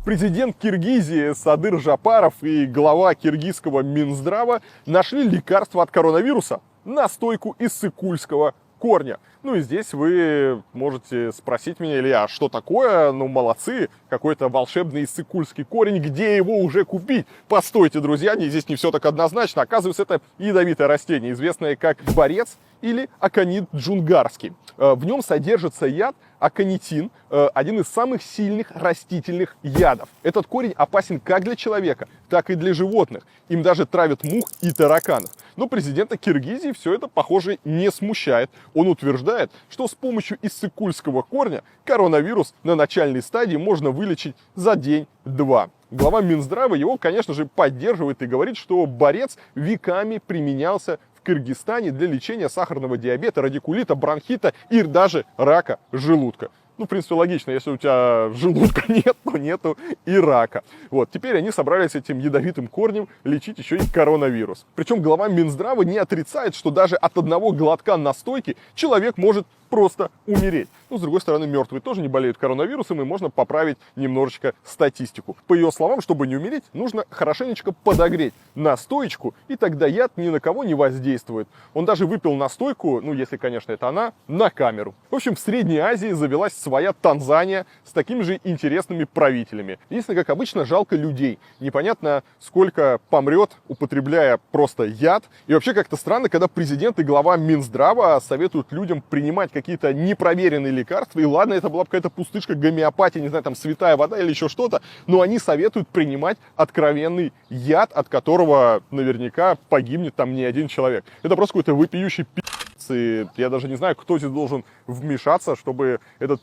Президент Киргизии Садыр Жапаров и глава киргизского Минздрава нашли лекарство от коронавируса, настойку из сыкульского корня. Ну и здесь вы можете спросить меня, Илья, а что такое? Ну, молодцы, какой-то волшебный иссык-кульский корень, где его уже купить? Постойте, друзья, здесь не все так однозначно. Оказывается, это ядовитое растение, известное как борец или аконит джунгарский. В нем содержится яд аконитин, один из самых сильных растительных ядов. Этот корень опасен как для человека, так и для животных. Им даже травят мух и тараканов. Но президента Киргизии все это, похоже, не смущает. Он утверждает, что с помощью иссык-кульского корня коронавирус на начальной стадии можно вылечить за день-два. Глава Минздрава его, конечно же, поддерживает и говорит, что борец веками применялся в Кыргызстане для лечения сахарного диабета, радикулита, бронхита и даже рака желудка. Ну, в принципе, логично, если у тебя желудка нет, то нету и рака. Вот, теперь они собрались этим ядовитым корнем лечить еще и коронавирус. Причем глава Минздрава не отрицает, что даже от одного глотка настойки человек может просто умереть. Но, с другой стороны, мертвые тоже не болеют коронавирусом, и можно поправить немножечко статистику. По ее словам, чтобы не умереть, нужно хорошенечко подогреть настоечку, и тогда яд ни на кого не воздействует. Он даже выпил настойку, ну, если, конечно, это она, на камеру. В общем, в Средней Азии завелась своя Танзания с такими же интересными правителями. Единственное, как обычно, жалко людей. Непонятно, сколько помрет, употребляя просто яд. И вообще как-то странно, когда президент и глава Минздрава советуют людям принимать какие-то непроверенные лекарства. И ладно, это была бы какая-то пустышка гомеопатии, не знаю, там святая вода или еще что-то. Но они советуют принимать откровенный яд, от которого наверняка погибнет там не один человек. Это просто какой-то вопиющий пи***ц. И я даже не знаю, кто здесь должен вмешаться, чтобы этот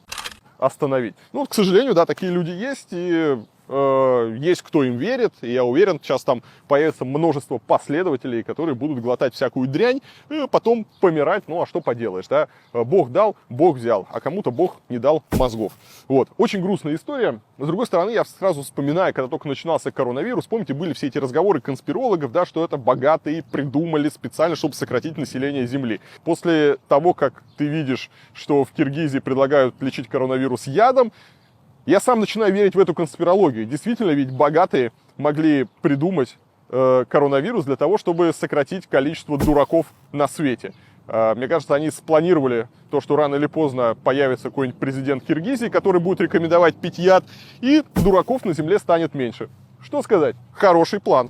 остановить. Ну, вот, к сожалению, да, такие люди есть, и есть кто им верит, и я уверен, сейчас там появится множество последователей, которые будут глотать всякую дрянь, и потом помирать. Ну, а что поделаешь, да? Бог дал, Бог взял, а кому-то Бог не дал мозгов. Вот, очень грустная история. С другой стороны, я сразу вспоминаю, когда только начинался коронавирус, помните, были все эти разговоры конспирологов, да, что это богатые придумали специально, чтобы сократить население Земли. После того, как ты видишь, что в Киргизии предлагают лечить коронавирус ядом, я сам начинаю верить в эту конспирологию. Действительно, ведь богатые могли придумать коронавирус для того, чтобы сократить количество дураков на свете. Мне кажется, они спланировали то, что рано или поздно появится какой-нибудь президент Киргизии, который будет рекомендовать пить яд, и дураков на земле станет меньше. Что сказать? Хороший план.